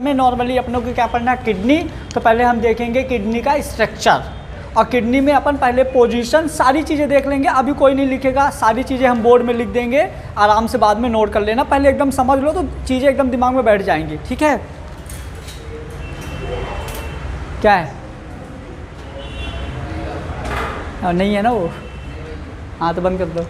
में नॉर्मली अपनों को क्या पढ़ना है, किडनी। तो पहले हम देखेंगे किडनी का स्ट्रक्चर, और किडनी में अपन पहले पोजीशन सारी चीज़ें देख लेंगे। अभी कोई नहीं लिखेगा, सारी चीज़ें हम बोर्ड में लिख देंगे, आराम से बाद में नोट कर लेना। पहले एकदम समझ लो तो चीज़ें एकदम दिमाग में बैठ जाएंगी, ठीक है। क्या है, नहीं है ना वो, हाँ तो बंद कर दो,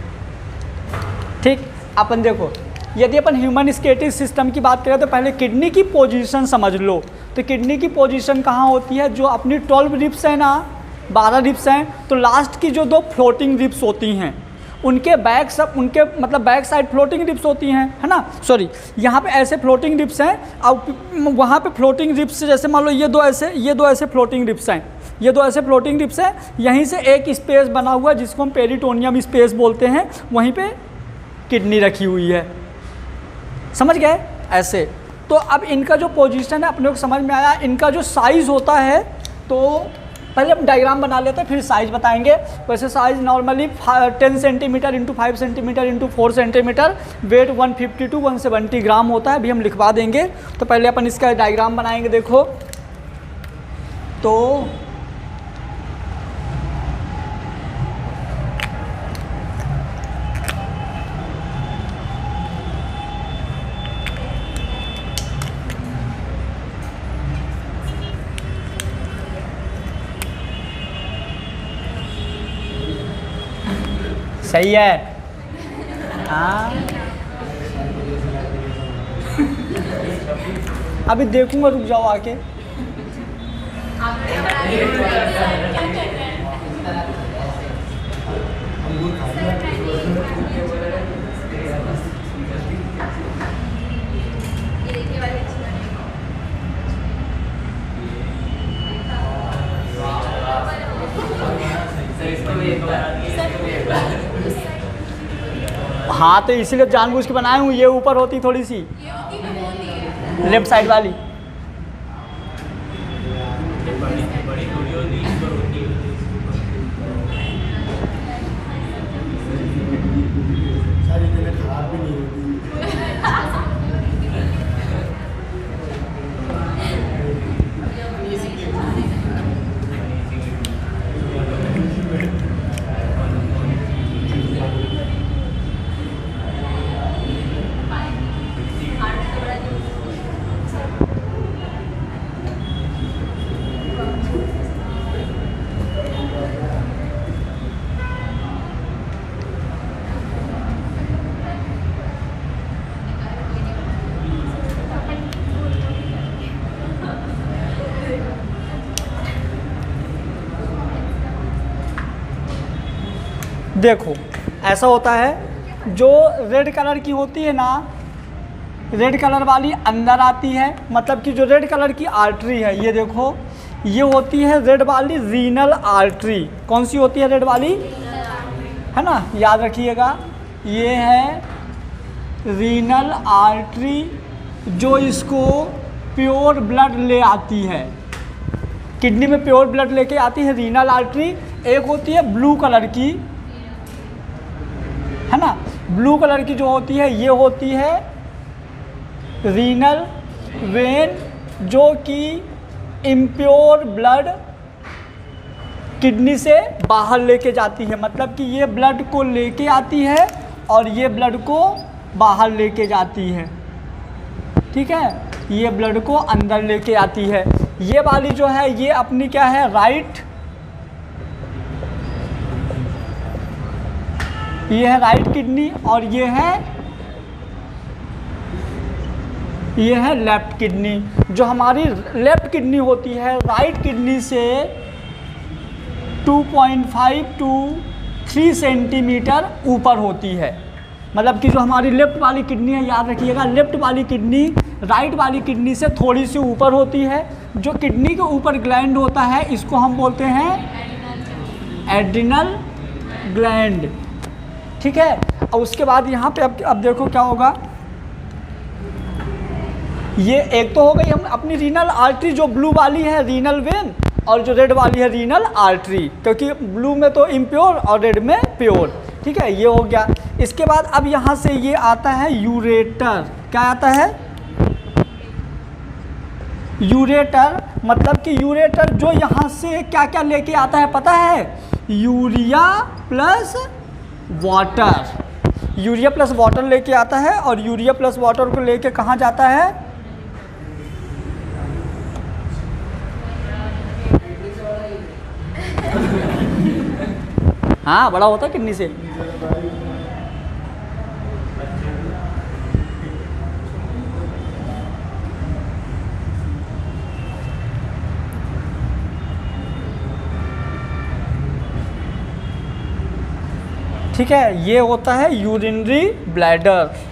ठीक। अपन देखो, यदि अपन ह्यूमन स्केटिंग सिस्टम की बात करें तो पहले किडनी की पोजीशन समझ लो। तो किडनी की पोजीशन कहाँ होती है, जो अपनी 12 रिब्स है ना, 12 रिब्स हैं, तो लास्ट की जो 2 फ्लोटिंग रिब्स होती हैं उनके बैक सब, उनके मतलब बैक साइड फ्लोटिंग रिब्स होती हैं, है ना। सॉरी, यहाँ पे ऐसे फ्लोटिंग रिब्स हैं, अब वहाँ पे फ्लोटिंग रिब्स, जैसे मान लो ये दो ऐसे फ्लोटिंग रिब्स हैं, ये 2 ऐसे फ्लोटिंग रिब्स हैं। यहीं से एक स्पेस बना हुआ है जिसको हम पेरिटोनियम स्पेस बोलते हैं, वहीं पे किडनी रखी हुई है, समझ गए ऐसे। तो अब इनका जो पोजीशन है अपने को समझ में आया। इनका जो साइज़ होता है, तो पहले हम डायग्राम बना लेते हैं फिर साइज़ बताएंगे। वैसे size normally 10 centimetre into 5 centimetre into 4 centimetre, weight 150 to 170 gram होता है। अभी हम लिखवा देंगे। तो पहले अपन इसका डायग्राम बनाएंगे। देखो तो सही है, हाँ। अभी देखूंगा, रुक जाओ आके। हाँ तो इसीलिए जानबूझ के बनाए हूँ। ये ऊपर होती थोड़ी सी, लेफ्ट साइड वाली। देखो ऐसा होता है, जो रेड कलर की होती है ना, रेड कलर वाली अंदर आती है, मतलब कि जो रेड कलर की आर्टरी है, ये देखो, ये होती है रेड वाली रीनल आर्टरी। कौन सी होती है, रेड वाली, है ना, याद रखिएगा। ये है रीनल आर्टरी, जो इसको प्योर ब्लड ले आती है, किडनी में प्योर ब्लड लेके आती है रीनल आर्टरी। एक होती है ब्लू कलर की, है ना, ब्लू कलर की जो होती है, ये होती है रीनल वेन, जो कि इम्प्योर ब्लड किडनी से बाहर लेके जाती है। मतलब कि ये ब्लड को लेके आती है और ये ब्लड को बाहर लेके जाती है, ठीक है। ये ब्लड को अंदर लेके आती है। ये वाली जो है, ये अपनी क्या है, राइट, ये है राइट किडनी, और ये है लेफ्ट किडनी। जो हमारी लेफ्ट किडनी होती है, राइट किडनी से 2.5 टू 3 सेंटीमीटर ऊपर होती है। मतलब कि जो हमारी लेफ्ट वाली किडनी है, याद रखिएगा, लेफ्ट वाली किडनी राइट वाली किडनी से थोड़ी सी ऊपर होती है। जो किडनी के ऊपर ग्लैंड होता है, इसको हम बोलते हैं एड्रिनल ग्लैंड, ठीक है। और उसके बाद यहाँ पे अब देखो क्या होगा। ये एक तो हो गई हम अपनी रीनल आर्टरी जो ब्लू वाली है, रीनल वेन, और जो रेड वाली है रीनल आर्टरी, क्योंकि ब्लू में तो इम्प्योर और रेड में प्योर। ठीक है, ये हो गया। इसके बाद अब यहाँ से ये आता है यूरेटर। क्या आता है? यूरेटर। मतलब कि यूरेटर जो यहाँ से क्या क्या लेके आता है पता है? Urea plus water. Urea plus water लेके आता है, और यूरिया प्लस वाटर को लेके कहाँ जाता है? हाँ, बड़ा होता है किडनी से। ठीक है, ये होता है यूरिनरी ब्लैडर।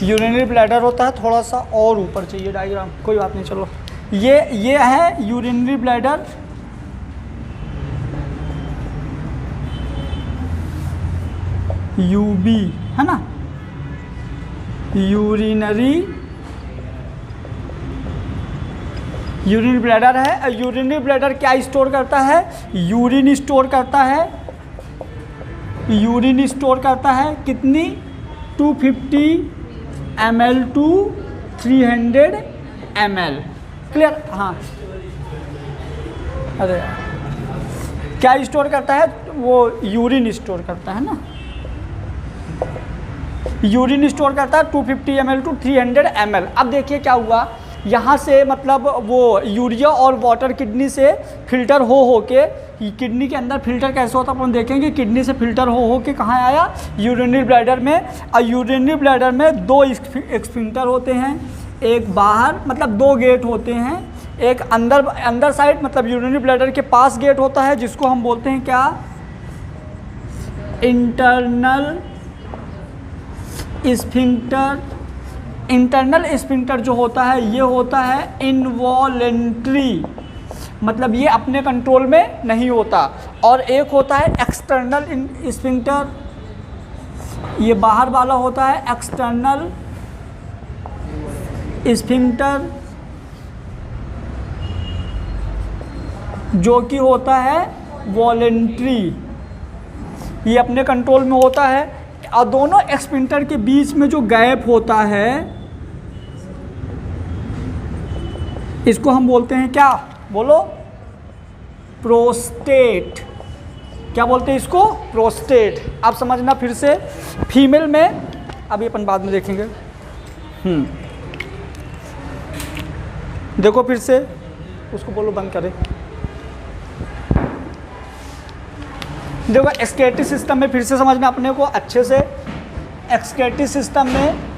यूरिनरी ब्लैडर होता है, थोड़ा सा और ऊपर चाहिए डायग्राम, कोई बात नहीं, चलो। ये है यूरिनरी ब्लैडर। यूबी है ना, यूरिनरी ब्लैडर है। यूरिनरी ब्लैडर क्या स्टोर करता है? यूरिन स्टोर करता है। यूरिन स्टोर करता है कितनी? 250 ml टू 300 ml। क्लियर? हाँ, अरे क्या स्टोर करता है? वो यूरिन स्टोर करता है ना, यूरिन स्टोर करता है 250 ml टू 300 ml। अब देखिए क्या हुआ, यहाँ से मतलब वो यूरिया और वाटर किडनी से फिल्टर हो के, किडनी के अंदर फिल्टर कैसे होता है अपन देखेंगे। किडनी से फिल्टर हो के कहाँ आया? यूरिनरी ब्लैडर में। और यूरिनरी ब्लैडर में 2 एक्सफिंक्टर होते हैं, एक बाहर मतलब 2 गेट होते हैं, एक अंदर साइड मतलब यूरिनरी ब्लैडर के पास गेट होता है, जिसको हम बोलते हैं क्या? Internal sphincter. इंटरनल स्फिंक्टर जो होता है ये होता है इनवॉलेंट्री, मतलब ये अपने कंट्रोल में नहीं होता। और एक होता है एक्सटर्नल स्फिंक्टर, ये बाहर वाला होता है एक्सटर्नल स्फिंक्टर, जो कि होता है वॉलेंट्री, ये अपने कंट्रोल में होता है। और दोनों स्फिंक्टर के बीच में जो गैप होता है इसको हम बोलते हैं क्या? बोलो, प्रोस्टेट। क्या बोलते हैं इसको? प्रोस्टेट। आप समझना फिर से। फीमेल में अभी अपन बाद में देखेंगे। देखो फिर से, उसको बोलो बंद करें। देखो एक्सक्रीटरी सिस्टम में फिर से समझना अपने को अच्छे से। एक्सक्रीटरी सिस्टम में,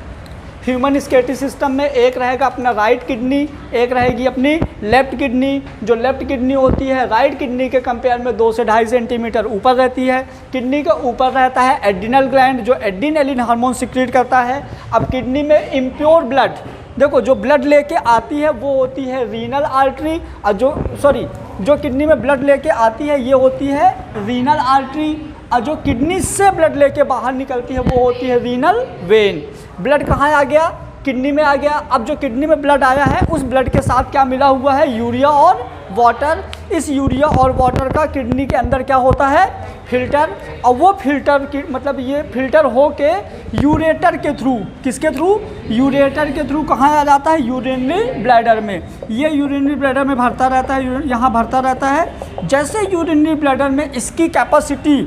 ह्यूमन एक्सक्रीटरी सिस्टम में एक रहेगा अपना राइट किडनी, एक रहेगी अपनी लेफ्ट किडनी। जो लेफ्ट किडनी होती है राइट किडनी के कंपेयर में 2 से 2.5 सेंटीमीटर ऊपर रहती है। किडनी के ऊपर रहता है एड्रिनल ग्लैंड, जो एड्रिनलिन हार्मोन सिक्रीट करता है। अब किडनी में इम्प्योर ब्लड, देखो जो ब्लड लेके आती है वो होती है रीनल आर्टरी, और जो किडनी में ब्लड लेके आती है ये होती है रीनल आर्टरी, और जो किडनी से ब्लड लेके बाहर निकलती है वो होती है रीनल वेन। ब्लड कहाँ आ गया? किडनी में आ गया। अब जो किडनी में ब्लड आया है उस ब्लड के साथ क्या मिला हुआ है? यूरिया और वाटर। इस यूरिया और वाटर का किडनी के अंदर क्या होता है? फिल्टर। और वो फिल्टर की मतलब ये फिल्टर हो के यूरेटर के थ्रू, किसके थ्रू? यूरेटर के थ्रू कहाँ आ जाता है? यूरिनरी ब्लैडर में। ये यूरिनरी ब्लैडर में भरता रहता है, यहाँ भरता रहता है। जैसे यूरिनरी ब्लैडर में इसकी कैपेसिटी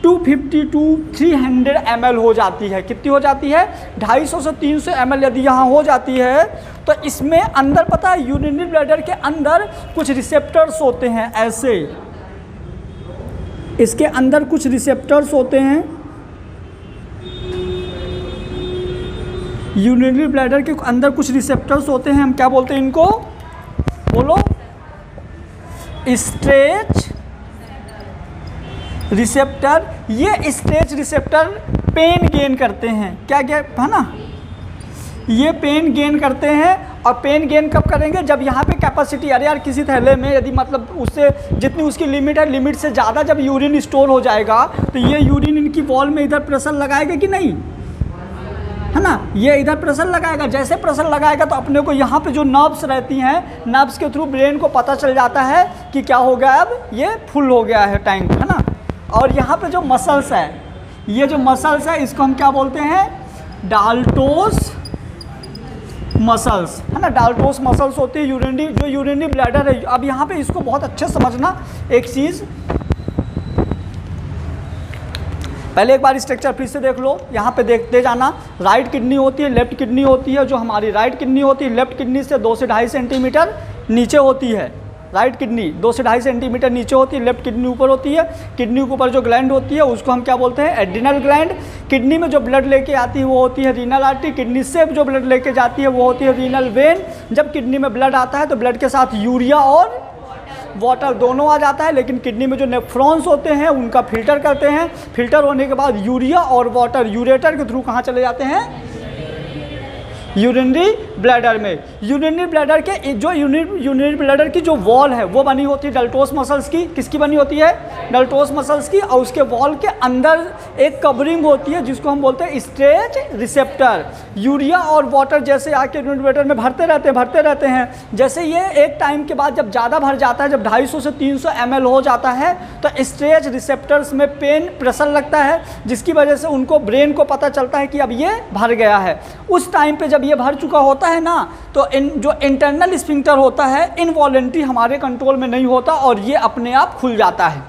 250 टू 300 ml हो जाती है। कितनी हो जाती है? 250 से 300 ml यदि यहाँ हो जाती है तो इसमें अंदर पता है यूरिनरी ब्लैडर के अंदर कुछ रिसेप्टर्स होते हैं, ऐसे इसके अंदर कुछ रिसेप्टर्स होते हैं। यूरिनरी ब्लैडर के अंदर कुछ रिसेप्टर्स होते हैं, हम क्या बोलते हैं इनको? बोलो, स्ट्रेच रिसेप्टर ये स्ट्रेच रिसेप्टर पेन गेन करते हैं, क्या क्या है ना, ये पेन गेन करते हैं। और पेन गेन कब करेंगे, जब यहाँ पे कैपेसिटी, अरे यार किसी थैले में यदि मतलब उससे जितनी उसकी लिमिट है, लिमिट से ज़्यादा जब यूरिन स्टोर हो जाएगा तो ये यूरिन इनकी वॉल में इधर प्रेशर लगाएगा कि नहीं, है ना, ये इधर प्रेशर लगाएगा। जैसे प्रेशर लगाएगा तो अपने को यहाँ पे जो नर्व्स रहती हैं, नर्व्स के थ्रू ब्रेन को पता चल जाता है कि क्या हो गया, अब ये फुल हो गया है टैंक, है ना। और यहाँ पे जो मसल्स है, ये जो मसल्स है इसको हम क्या बोलते हैं, डाल्टोस मसल्स, है ना। डाल्टोस मसल्स होती है यूरिनरी, जो यूरिनरी ब्लैडर है। अब यहाँ पे इसको बहुत अच्छे समझना एक चीज़, पहले एक बार स्ट्रक्चर फिर से देख लो, यहाँ पे देखते जाना। राइट किडनी होती है, लेफ्ट किडनी होती है। जो हमारी राइट किडनी होती है, लेफ्ट किडनी से 2 से 2.5 सेंटीमीटर नीचे होती है। राइट किडनी 2 से 2.5 सेंटीमीटर नीचे होती है, लेफ्ट किडनी ऊपर होती है। किडनी के ऊपर जो ग्लैंड होती है उसको हम क्या बोलते हैं, एड्रिनल ग्लैंड। किडनी में जो ब्लड लेके आती है वो होती है रीनल आर्टरी। किडनी से जो ब्लड लेके जाती है वो होती है रीनल वेन। जब किडनी में ब्लड आता है तो ब्लड के साथ यूरिया और वाटर दोनों आ जाता है, लेकिन किडनी में जो नेफ्रॉन्स होते हैं उनका फिल्टर करते हैं। फिल्टर होने के बाद यूरिया और वाटर यूरेटर के थ्रू कहाँ चले जाते हैं, यूरिनरी ब्लैडर में। यूरिनरी ब्लैडर के जो यूरिनरी ब्लैडर की जो वॉल है वो बनी होती है डाल्टोस मसल्स की। किसकी बनी होती है, डाल्टोस मसल्स की। और उसके वॉल के अंदर एक कवरिंग होती है जिसको हम बोलते हैं स्ट्रेच रिसेप्टर। यूरिया और वाटर जैसे आके यूरिनरी ब्लैडर में भरते रहते हैं। जैसे ये एक टाइम के बाद जब ज़्यादा भर जाता है, जब 250 से 300 ml हो जाता है, तो स्ट्रेच रिसेप्टर्स में पेन प्रेशर लगता है, जिसकी वजह से उनको ब्रेन को पता चलता है कि अब ये भर गया है। उस टाइम पे जब ये भर चुका होता है ना, तो जो इंटरनल स्फिंक्टर होता है इनवॉलेंट्री हमारे कंट्रोल में नहीं होता और ये अपने आप खुल जाता है,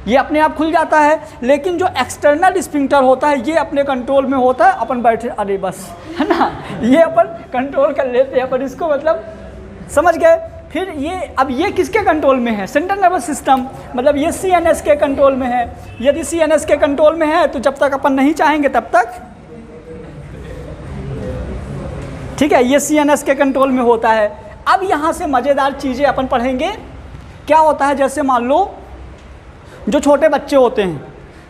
ये अपने आप खुल जाता है। लेकिन जो एक्सटर्नल स्फिंक्टर होता है ये अपने कंट्रोल में होता है। अपन बैठे अरे बस, है ना, ये अपन कंट्रोल कर लेते हैं, अपन इसको मतलब समझ गए। फिर ये अब ये किसके कंट्रोल में है, सेंट्रल नर्वस सिस्टम, मतलब ये CNS के कंट्रोल में है। यदि CNS के कंट्रोल में है तो जब तक अपन नहीं चाहेंगे तब तक, ठीक है, ये CNS के कंट्रोल में होता है। अब यहाँ से मज़ेदार चीज़ें अपन पढ़ेंगे। क्या होता है, जैसे मान लो जो छोटे बच्चे होते हैं,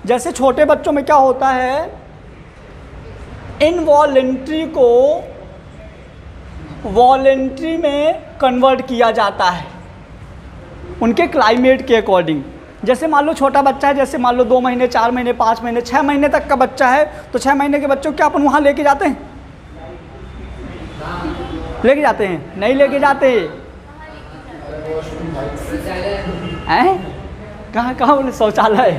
जैसे छोटे बच्चों में क्या होता है, इनवॉलेंट्री को वॉलेंट्री में कन्वर्ट किया जाता है उनके क्लाइमेट के अकॉर्डिंग। जैसे मान लो छोटा बच्चा है, जैसे मान लो 2 महीने 4 महीने 5 महीने 6 महीने तक का बच्चा है, तो 6 महीने के बच्चों को क्या अपन वहाँ लेके जाते हैं, लेके जाते हैं, नहीं लेके जाते हैं, कहाँ बोले शौचालय,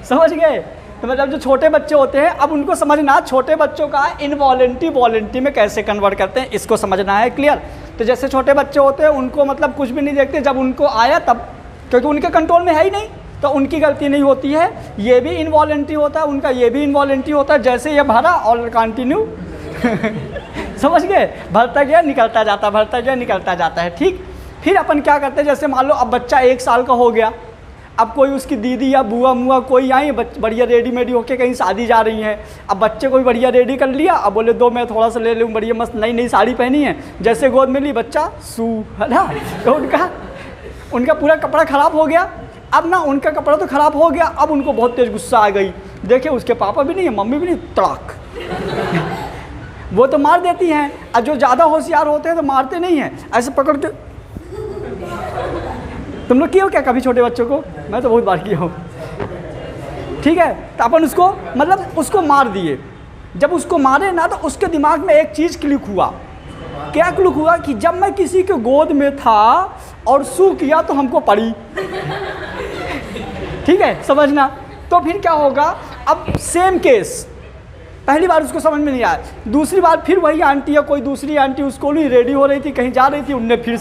समझ गए। तो मतलब जो छोटे बच्चे होते हैं, अब उनको समझना छोटे बच्चों का इनवॉलेंट्री वॉलेंट्री में कैसे कन्वर्ट करते हैं, इसको समझना है, क्लियर। तो जैसे छोटे बच्चे होते हैं उनको मतलब कुछ भी नहीं देखते, जब उनको आया तब, क्योंकि उनके कंट्रोल में है ही नहीं, तो उनकी गलती नहीं होती है। ये भी इनवॉलेंट्री होता है उनका, ये भी इनवॉलेंट्री होता है। जैसे ये भरा और कंटिन्यू समझ गए, भरता गया निकलता जाता, भरता गया निकलता जाता है, ठीक। फिर अपन क्या करते हैं, जैसे मान लो अब बच्चा 1 साल का हो गया, अब कोई उसकी दीदी या बुआ मुआ कोई आई, बढ़िया रेडी होके कहीं शादी जा रही हैं। अब बच्चे को भी बढ़िया रेडी कर लिया, अब बोले दो मैं थोड़ा सा ले लूँ, बढ़िया मस्त नई नई साड़ी पहनी है, जैसे गोद में ली बच्चा सू, है ना, तो उनका पूरा कपड़ा ख़राब हो गया। अब ना उनका कपड़ा तो ख़राब हो गया, अब उनको बहुत तेज़ गुस्सा आ गई, देखे उसके पापा भी नहीं है, मम्मी भी नहीं, तड़ाक वो तो मार देती हैं। और जो ज़्यादा होशियार होते हैं तो मारते नहीं हैं, ऐसे पकड़ के। तुम लोग किए हो क्या कभी छोटे बच्चों को? मैं तो बहुत बार किया हूँ, ठीक है। तो अपन उसको मतलब उसको मार दिए। जब उसको मारे ना तो उसके दिमाग में एक चीज़ क्लिक हुआ। क्या क्लिक हुआ कि जब मैं किसी के गोद में था और सू किया तो हमको पड़ी, ठीक है, समझना। तो फिर क्या होगा, अब सेम केस, पहली बार उसको समझ में नहीं आया, दूसरी बार फिर वही आंटी या कोई दूसरी आंटी उसको नहीं रेडी हो रही थी, कहीं जा रही थी, उनने फिर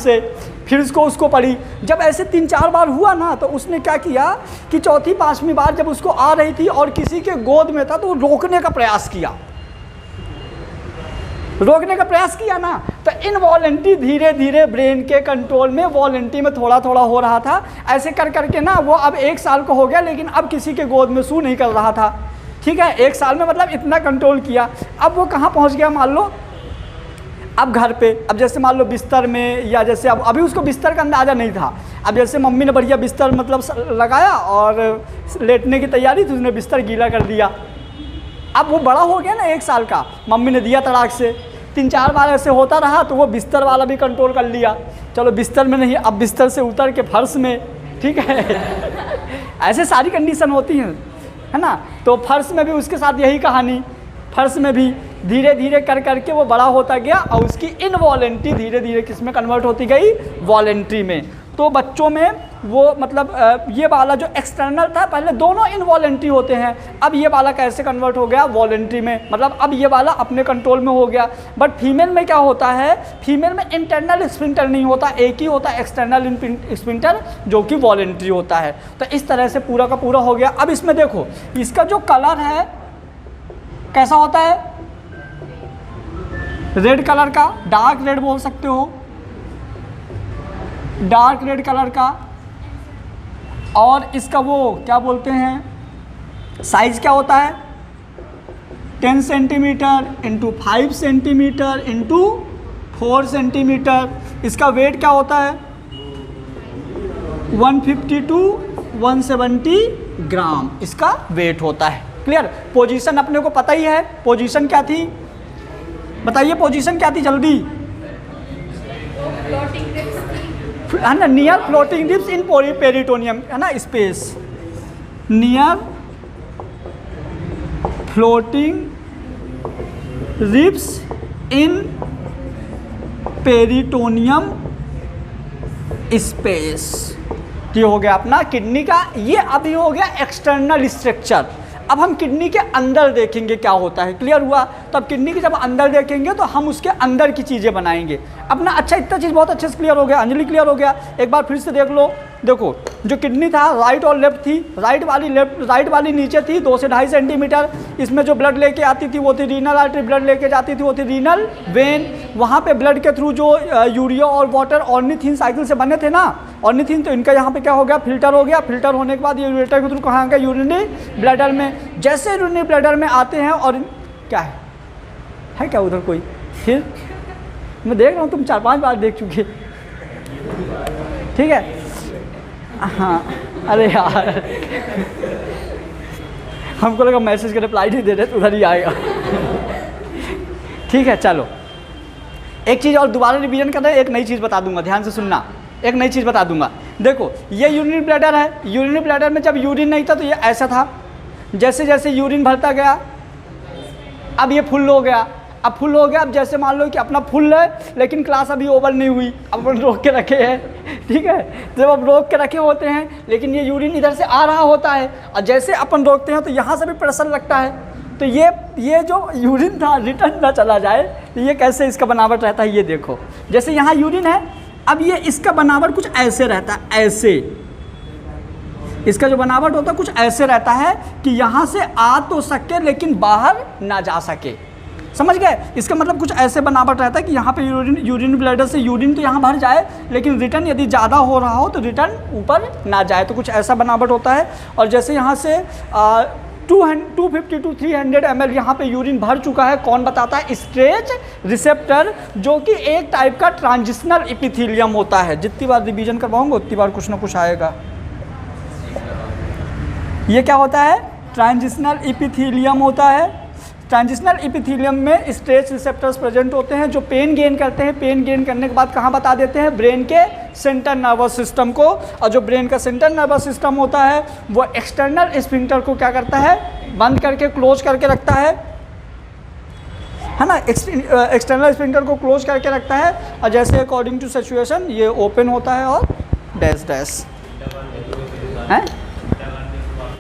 उसको पड़ी। जब ऐसे 3-4 बार हुआ ना तो उसने क्या किया कि चौथी 5वीं बार जब उसको आ रही थी और किसी के गोद में था तो वो रोकने का प्रयास किया, ना। तो इनवॉलेंट्री धीरे धीरे ब्रेन के कंट्रोल में, वॉलेंट्री में थोड़ा थोड़ा हो रहा था। ऐसे कर करके ना वो अब 1 साल का हो गया, लेकिन अब किसी के गोद में सू नहीं कर रहा था, ठीक है। 1 साल में मतलब इतना कंट्रोल किया। अब वो कहाँ पहुँच गया, मान लो अब घर पे, अब जैसे मान लो बिस्तर में, या जैसे अब अभी उसको बिस्तर का अंदाज़ा नहीं था, अब जैसे मम्मी ने बढ़िया बिस्तर मतलब लगाया और लेटने की तैयारी थी, उसने बिस्तर गीला कर दिया। अब वो बड़ा हो गया ना 1 साल का, मम्मी ने दिया तड़ाक से, 3-4 बार ऐसे होता रहा तो वो बिस्तर वाला भी कंट्रोल कर लिया, चलो बिस्तर में नहीं, अब बिस्तर से उतर के फर्श में, ठीक है। ऐसे सारी कंडीशन होती हैं, है ना। तो फर्श में भी उसके साथ यही कहानी, फर्श में भी धीरे धीरे कर करके वो बड़ा होता गया और उसकी इनवॉलेंट्री धीरे धीरे किस में कन्वर्ट होती गई, वॉलेंट्री में। तो बच्चों में वो मतलब ये वाला जो एक्सटर्नल था, पहले दोनों इनवॉलेंट्री होते हैं, अब ये वाला कैसे कन्वर्ट हो गया, वॉलेंट्री में, मतलब अब ये वाला अपने कंट्रोल में हो गया। बट फीमेल में क्या होता है, फीमेल में इंटरनल स्फिंक्टर नहीं होता, एक ही होता है एक्सटर्नल स्फिंक्टर जो कि वॉलेंट्री होता है। तो इस तरह से पूरा का पूरा हो गया। अब इसमें देखो इसका जो कलर है कैसा होता है, रेड कलर का, डार्क रेड बोल सकते हो, डार्क रेड कलर का। और इसका वो क्या बोलते हैं, साइज क्या होता है, 10 centimetre into 5 centimetre into 4 centimetre. इसका वेट क्या होता है, 150 to 170 ग्राम इसका वेट होता है। क्लियर। पोजीशन अपने को पता ही है, पोजीशन क्या थी, बताइए पोजीशन क्या थी जल्दी, है ना, नियर फ्लोटिंग डिप्स इन पेरिटोनियम, है ना, स्पेस नियर फ्लोटिंग रिप्स इन पेरिटोनियम स्पेस। ये हो गया अपना किडनी का, ये अभी हो गया एक्सटर्नल स्ट्रक्चर। अब हम किडनी के अंदर देखेंगे क्या होता है, क्लियर हुआ। तो अब किडनी के जब अंदर देखेंगे तो हम उसके अंदर की चीज़ें बनाएंगे अपना। अच्छा इतना चीज़ बहुत अच्छे से क्लियर हो गया, अंजलि क्लियर हो गया। एक बार फिर से देख लो, देखो जो किडनी था राइट और लेफ्ट थी, राइट वाली नीचे थी 2 से 2.5 सेंटीमीटर, इसमें जो ब्लड लेके आती थी वो थी रीनल आर्टरी, ब्लड लेके जाती थी वो थी रीनल वेन। वहाँ पे ब्लड के थ्रू जो यूरिया और वाटर ऑर्निथिन साइकिल से बने थे ना, ऑर्निथिन, तो इनका यहाँ पे क्या हो गया, फिल्टर हो गया। फिल्टर होने के बाद ये यूरेटर के थ्रू कहाँ गया, यूरिनरी ब्लैडर में। जैसे यूरिनरी ब्लैडर में आते हैं और क्या है क्या उधर कोई, फिर मैं देख रहा हूँ तुम 4-5 बार देख चुके, ठीक है। हाँ अरे यार हमको लगा मैसेज का रिप्लाई नहीं दे रहे तो उधर ही आएगा। ठीक है चलो, एक चीज़ और दोबारा रिवीजन कर रहे हैं, एक नई चीज़ बता दूंगा, ध्यान से सुनना, एक नई चीज़ बता दूंगा। देखो ये यूरिनरी ब्लैडर है, यूरिनरी ब्लैडर में जब यूरिन नहीं था तो ये ऐसा था, जैसे जैसे यूरिन भरता गया अब ये फुल हो गया, अब फुल हो गया। अब जैसे मान लो कि अपना फुल है लेकिन क्लास अभी ओवर नहीं हुई, अब अपन रोक के रखे हैं, ठीक है। जब अब रोक के रखे होते हैं लेकिन ये यूरिन इधर से आ रहा होता है, और जैसे अपन रोकते हैं तो यहाँ से भी प्रेशर लगता है, तो ये जो यूरिन था रिटर्न ना चला जाए, तो ये कैसे इसका बनावट रहता है, ये देखो। जैसे यहाँ यूरिन है, अब ये इसका बनावट कुछ ऐसे रहता है, ऐसे इसका जो बनावट होता है कुछ ऐसे रहता है कि यहाँ से आ तो सके लेकिन बाहर ना जा सके, समझ गए। इसका मतलब कुछ ऐसे बनावट रहता है कि यहाँ पे यूरिन ब्लैडर से यूरिन तो यहाँ भर जाए लेकिन रिटर्न यदि ज़्यादा हो रहा हो तो रिटर्न ऊपर ना जाए, तो कुछ ऐसा बनावट होता है। और जैसे यहाँ से 250 to 300 ml यहाँ पे यूरिन भर चुका है, कौन बताता है, स्ट्रेच रिसेप्टर, जो कि एक टाइप का ट्रांजिशनल एपिथेलियम होता है। जितनी बार रिवीजन करवाऊंगा उतनी बार कुछ ना कुछ आएगा। ये क्या होता है, ट्रांजिशनल एपिथेलियम होता है। ट्रांजिशनल एपिथेलियम में स्ट्रेच रिसेप्टर्स प्रेजेंट होते हैं जो पेन गेन करते हैं। पेन गेन करने के बाद कहाँ बता देते हैं, ब्रेन के सेंट्रल नर्वस सिस्टम को। और जो ब्रेन का सेंट्रल नर्वस सिस्टम होता है वो एक्सटर्नल स्फिंक्टर को क्या करता है, बंद करके क्लोज करके रखता है ना, एक्सटर्नल स्फिंक्टर को क्लोज करके रखता है। और जैसे अकॉर्डिंग टू सिचुएशन ये ओपन होता है और डैश डैश है।